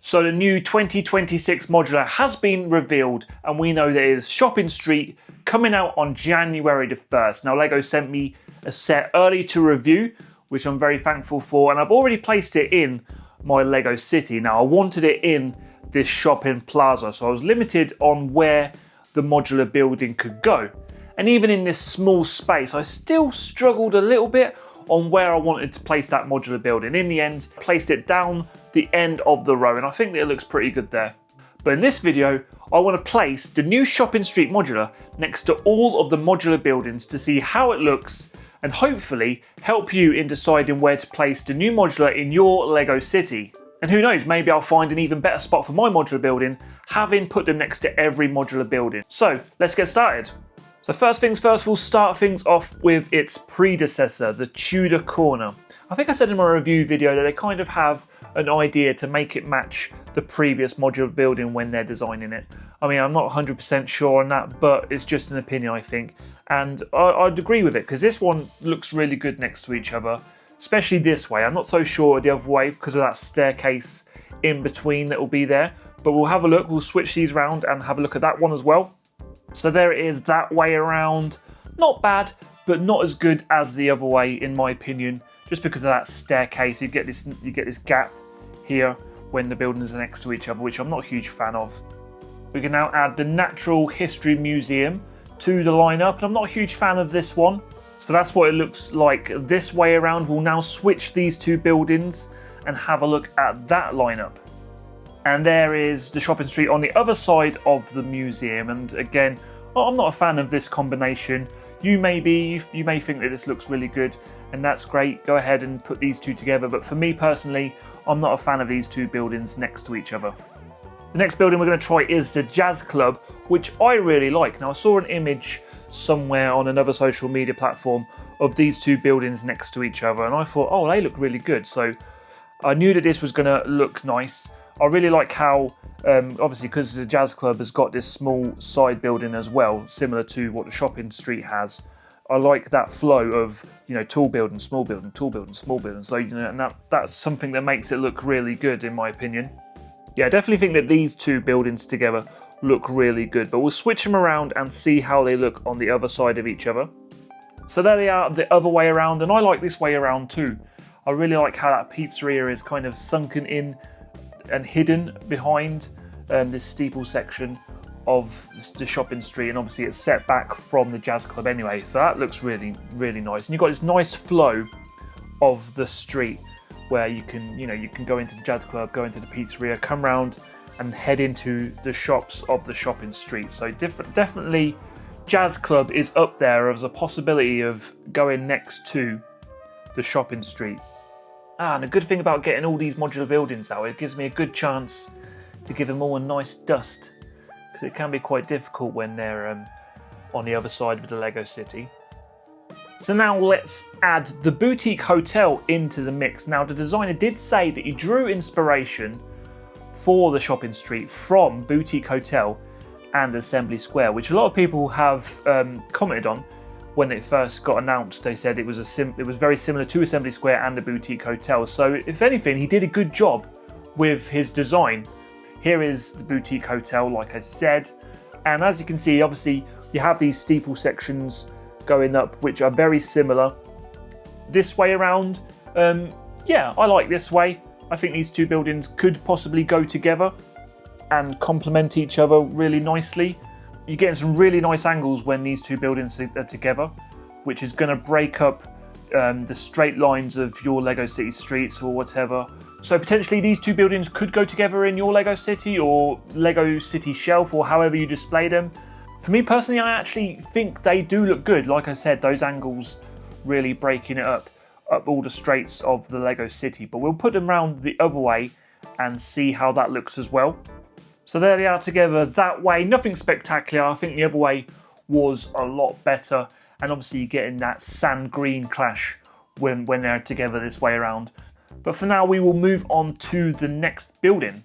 So the new 2026 Modular has been revealed, and we know that it is Shopping Street coming out on January the 1st. Now LEGO sent me a set early to review, which I'm very thankful for, and I've already placed it in my LEGO City. Now I wanted it in this shopping plaza, so I was limited on where the modular building could go. And even in this small space, I still struggled a little bit on where I wanted to place that modular building. In the end, I placed it down the end of the row, and I think that it looks pretty good there. But in this video, I want to place the new Shopping Street Modular next to all of the modular buildings to see how it looks and hopefully help you in deciding where to place the new modular in your LEGO City. And who knows, maybe I'll find an even better spot for my modular building, having put them next to every modular building. So let's get started. So first things first, we'll start things off with its predecessor, the Tuda corner. I think I said in my review video that they kind of have an idea to make it match the previous modular building when they're designing it. I mean, I'm not 100% sure on that, but it's just an opinion, I think. And I'd agree with it, because this one looks really good next to each other, especially this way. I'm not so sure the other way because of that staircase in between that will be there. But we'll have a look, we'll switch these around and have a look at that one as well. So there it is that way around. Not bad, but not as good as the other way in my opinion, just because of that staircase. You get this gap here when the buildings are next to each other, which I'm not a huge fan of. We can now add the Natural History Museum to the lineup, and I'm not a huge fan of this one. So that's what it looks like this way around. We'll now switch these two buildings and have a look at that lineup. And there is the Shopping Street on the other side of the museum. And again, I'm not a fan of this combination. You may think that this looks really good, and that's great. Go ahead and put these two together. But for me personally, I'm not a fan of these two buildings next to each other. The next building we're going to try is the Jazz Club, which I really like. Now I saw an image somewhere on another social media platform of these two buildings next to each other, and I thought, oh, they look really good. So I knew that this was going to look nice. I really like how, obviously because the Jazz Club has got this small side building as well, similar to what the Shopping Street has. I like that flow of, tall building, small building, tall building, small building. So, and that's something that makes it look really good in my opinion. Yeah, I definitely think that these two buildings together look really good, but we'll switch them around and see how they look on the other side of each other. So there they are, the other way around, and I like this way around too. I really like how that pizzeria is kind of sunken in and hidden behind this steeple section of the Shopping Street, and obviously it's set back from the Jazz Club anyway, so that looks really, really nice. And you've got this nice flow of the street where you can go into the Jazz Club, go into the pizzeria, come round and head into the shops of the Shopping Street. So definitely Jazz Club is up there as a possibility of going next to the Shopping Street. And the good thing about getting all these modular buildings out, it gives me a good chance to give them all a nice dust, because it can be quite difficult when they're on the other side of the LEGO City. So now let's add the boutique hotel into the mix. Now the designer did say that he drew inspiration for the Shopping Street from Boutique Hotel and Assembly Square, which a lot of people have commented on. When it first got announced, they said it was very similar to Assembly Square and the Boutique Hotel. So if anything, he did a good job with his design. Here is the Boutique Hotel, like I said. And as you can see, obviously, you have these steeple sections going up, which are very similar. This way around, yeah, I like this way. I think these two buildings could possibly go together and complement each other really nicely. You're getting some really nice angles when these two buildings are together, which is going to break up the straight lines of your LEGO City streets or whatever. So potentially these two buildings could go together in your LEGO City or LEGO City shelf, or however you display them. For me personally, I actually think they do look good. Like I said, those angles really breaking it up all the straights of the LEGO City. But we'll put them around the other way and see how that looks as well. So there they are together that way. Nothing spectacular. I think the other way was a lot better. And obviously you're getting that sand green clash when they're together this way around. But for now, we will move on to the next building.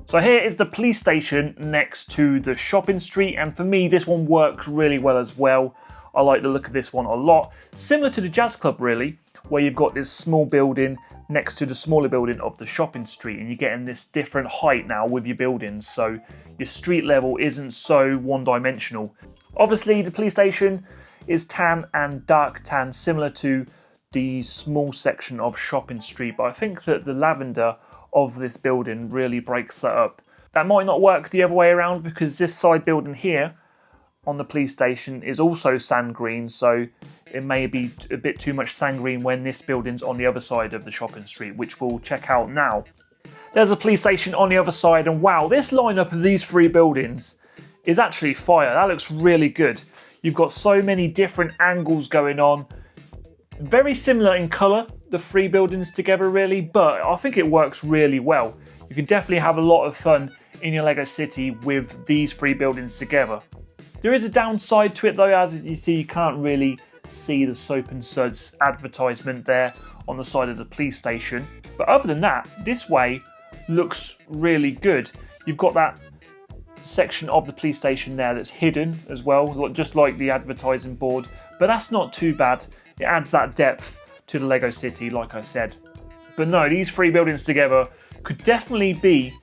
So here is the police station next to the Shopping Street. And for me, this one works really well as well. I like the look of this one a lot. Similar to the Jazz Club, really, where you've got this small building next to the smaller building of the shopping street, and you're getting this different height now with your buildings, so your street level isn't so one-dimensional. Obviously, the police station is tan and dark tan, similar to the small section of shopping street, but I think that the lavender of this building really breaks that up. That might not work the other way around, because this side building here on the police station is also sand green, so it may be a bit too much sand green when this building's on the other side of the shopping street, which we'll check out now. There's a police station on the other side, and wow, this lineup of these three buildings is actually fire. That looks really good. You've got so many different angles going on. Very similar in colour, the three buildings together really, but I think it works really well. You can definitely have a lot of fun in your Lego city with these three buildings together. There is a downside to it though, as you see, you can't really see the Soap and Suds advertisement there on the side of the police station. But other than that, this way looks really good. You've got that section of the police station there that's hidden as well, just like the advertising board, but that's not too bad. It adds that depth to the Lego city, like I said. But no, these three buildings together could definitely be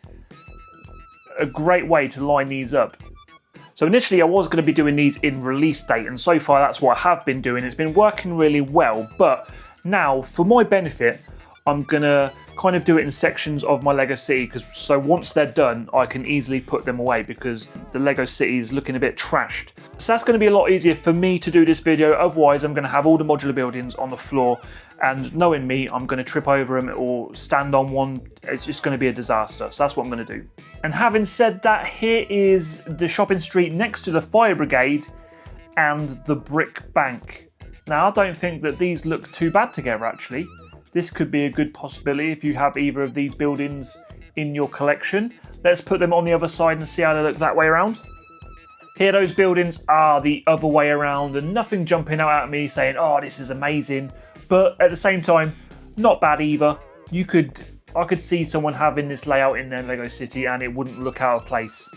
a great way to line these up. So initially I was going to be doing these in release date, and so far that's what I have been doing. It's been working really well, but now for my benefit, I'm going to kind of do it in sections of my Lego city, so once they're done, I can easily put them away because the Lego city is looking a bit trashed. So that's going to be a lot easier for me to do this video. Otherwise, I'm going to have all the modular buildings on the floor, and knowing me, I'm going to trip over them or stand on one. It's just going to be a disaster. So that's what I'm going to do. And having said that, here is the shopping street next to the fire brigade and the brick bank. Now, I don't think that these look too bad together, actually. This could be a good possibility if you have either of these buildings in your collection. Let's put them on the other side and see how they look that way around. Here, those buildings are the other way around, and nothing jumping out at me saying, oh, this is amazing. But at the same time, not bad either. I could see someone having this layout in their Lego city and it wouldn't look out of place.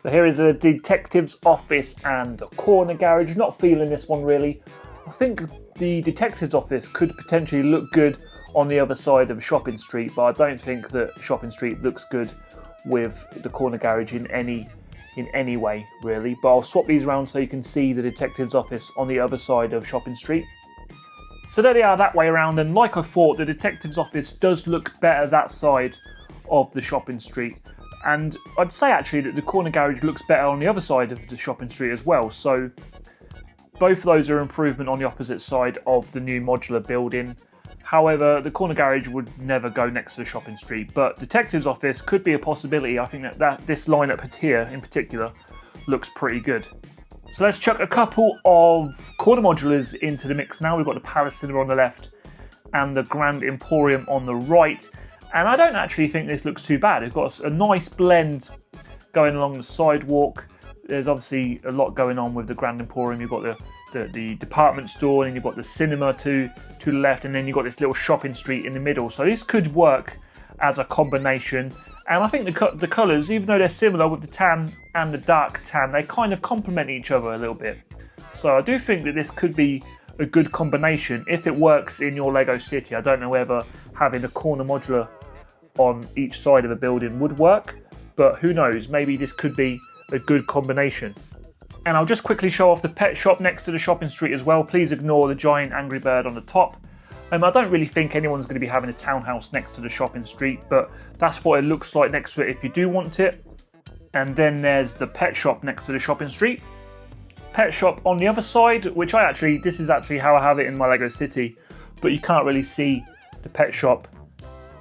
So here is the detective's office and the corner garage. Not feeling this one really. I think the detective's office could potentially look good on the other side of shopping street, but I don't think that shopping street looks good with the corner garage in any way really. But I'll swap these around so you can see the detective's office on the other side of shopping street. So there they are that way around, and like I thought, the detective's office does look better that side of the shopping street. And I'd say actually that the corner garage looks better on the other side of the shopping street as well. So both of those are improvement on the opposite side of the new modular building. However, the corner garage would never go next to the shopping street, but detective's office could be a possibility. I think that this lineup here in particular looks pretty good. So let's chuck a couple of corner modulars into the mix now. We've got the Paris Cinema on the left and the Grand Emporium on the right. And I don't actually think this looks too bad. It's got a nice blend going along the sidewalk. There's obviously a lot going on with the Grand Emporium. You've got the department store, and you've got the cinema to the left, and then you've got this little shopping street in the middle. So this could work as a combination. And I think the colours, even though they're similar with the tan and the dark tan, they kind of complement each other a little bit. So I do think that this could be a good combination if it works in your Lego city. I don't know whether having a corner modular on each side of a building would work, but who knows, maybe this could be a good combination. And I'll just quickly show off the pet shop next to the shopping street as well. Please ignore the giant angry bird on the top. I don't really think anyone's going to be having a townhouse next to the shopping street, but that's what it looks like next to it if you do want it. And then there's the pet shop next to the shopping street. Pet shop on the other side, which this is actually how I have it in my Lego city, but you can't really see the pet shop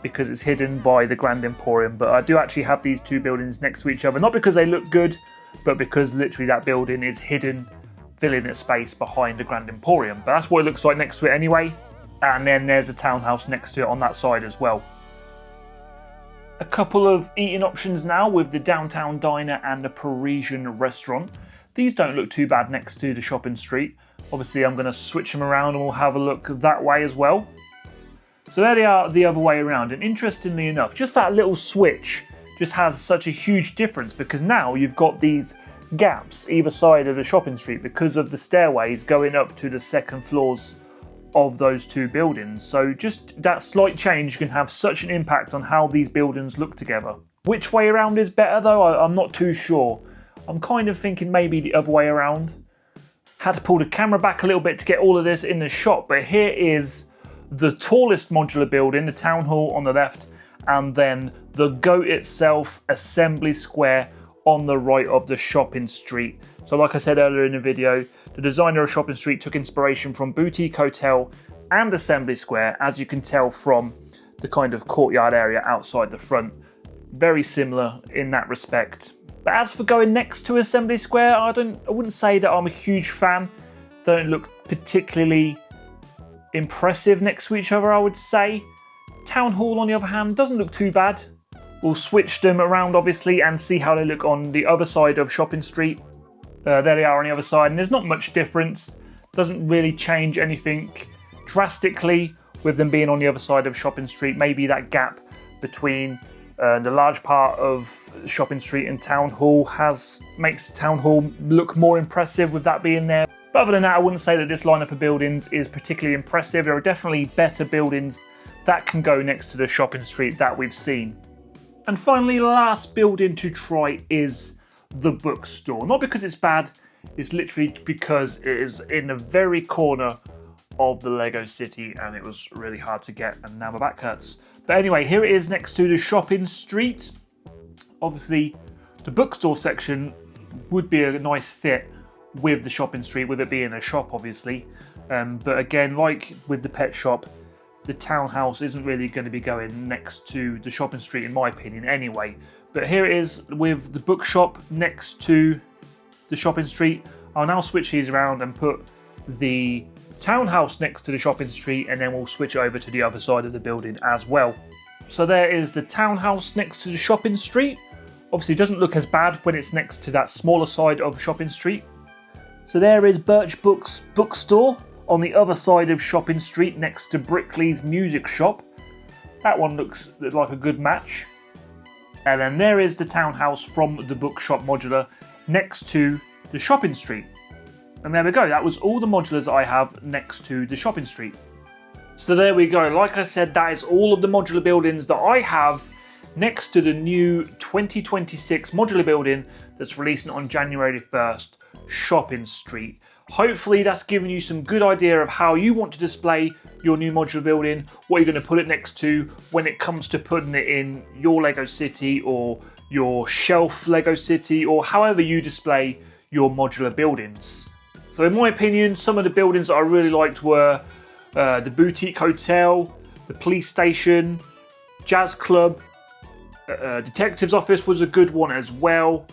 because it's hidden by the Grand Emporium. But I do actually have these two buildings next to each other, not because they look good, but because literally that building is hidden, filling its space behind the Grand Emporium. But that's what it looks like next to it anyway. And then there's a townhouse next to it on that side as well. A couple of eating options now with the Downtown Diner and the Parisian Restaurant. These don't look too bad next to the shopping street. Obviously I'm going to switch them around and we'll have a look that way as well. So there they are the other way around, and interestingly enough, just that little switch just has such a huge difference, because now you've got these gaps either side of the shopping street because of the stairways going up to the second floors of those two buildings. So just that slight change can have such an impact on how these buildings look together. Which way around is better though? I'm not too sure. I'm kind of thinking maybe the other way around. Had to pull the camera back a little bit to get all of this in the shot, but here is the tallest modular building, the town hall on the left, and then the GOAT itself, Assembly Square, on the right of the shopping street. So like I said earlier in the video, the designer of Shopping Street took inspiration from Boutique Hotel and Assembly Square, as you can tell from the kind of courtyard area outside the front. Very similar in that respect. But as for going next to Assembly Square, I wouldn't say that I'm a huge fan. They don't look particularly impressive next to each other, I would say. Town Hall, on the other hand, doesn't look too bad. We'll switch them around, obviously, and see how they look on the other side of Shopping Street. There they are on the other side, and there's not much difference. Doesn't really change anything drastically with them being on the other side of Shopping Street. Maybe that gap between the large part of Shopping Street and Town Hall makes Town Hall look more impressive with that being there. But other than that, I wouldn't say that this lineup of buildings is particularly impressive. There are definitely better buildings that can go next to the Shopping Street that we've seen. And finally, the last building to try is the Bookstore. Not because it's bad, it's literally because it is in the very corner of the Lego City and it was really hard to get and now my back hurts. But anyway, here it is next to the Shopping Street. Obviously, the Bookstore section would be a nice fit with the Shopping Street, with it being a shop, obviously. But again, like with the pet shop, the townhouse isn't really going to be going next to the Shopping Street, in my opinion, anyway. But here it is with the bookshop next to the Shopping Street. I'll now switch these around and put the townhouse next to the Shopping Street, and then we'll switch over to the other side of the building as well. So there is the townhouse next to the Shopping Street. Obviously it doesn't look as bad when it's next to that smaller side of Shopping Street. So there is Birch Books Bookstore on the other side of Shopping Street next to Brickley's Music Shop. That one looks like a good match. And then there is the townhouse from the Bookshop Modular next to the Shopping Street. And there we go, that was all the modulars I have next to the Shopping Street. So there we go, like I said, that is all of the modular buildings that I have next to the new 2026 modular building that's releasing on January 1st, Shopping Street. Hopefully that's given you some good idea of how you want to display your new modular building, what you're going to put it next to when it comes to putting it in your Lego City or your shelf Lego City, or however you display your modular buildings. So in my opinion, some of the buildings that I really liked were the Boutique Hotel, the Police Station, Jazz Club, Detective's Office was a good one as well.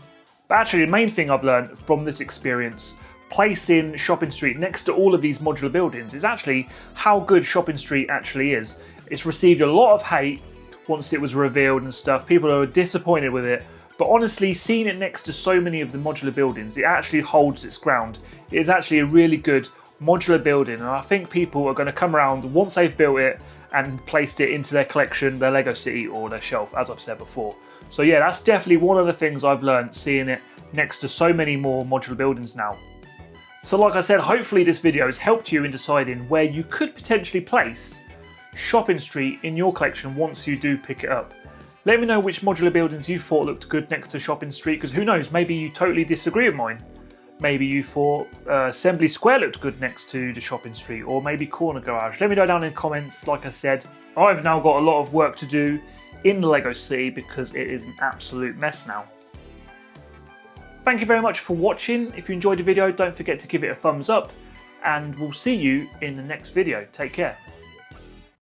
But actually the main thing I've learned from this experience placing Shopping Street next to all of these modular buildings is actually how good Shopping Street actually is. It's received a lot of hate once it was revealed and stuff. People are disappointed with it. But honestly, seeing it next to so many of the modular buildings, it actually holds its ground. It is actually a really good modular building, and I think people are going to come around once they've built it and placed it into their collection, their Lego City or their shelf, as I've said before. So yeah, that's definitely one of the things I've learned seeing it next to so many more modular buildings now. So like I said, hopefully this video has helped you in deciding where you could potentially place Shopping Street in your collection once you do pick it up. Let me know which modular buildings you thought looked good next to Shopping Street, because who knows, maybe you totally disagree with mine. Maybe you thought Assembly Square looked good next to the Shopping Street, or maybe Corner Garage. Let me know down in the comments. Like I said, I've now got a lot of work to do in the Lego City because it is an absolute mess now. Thank you very much for watching. If you enjoyed the video, don't forget to give it a thumbs up, and we'll see you in the next video. Take care.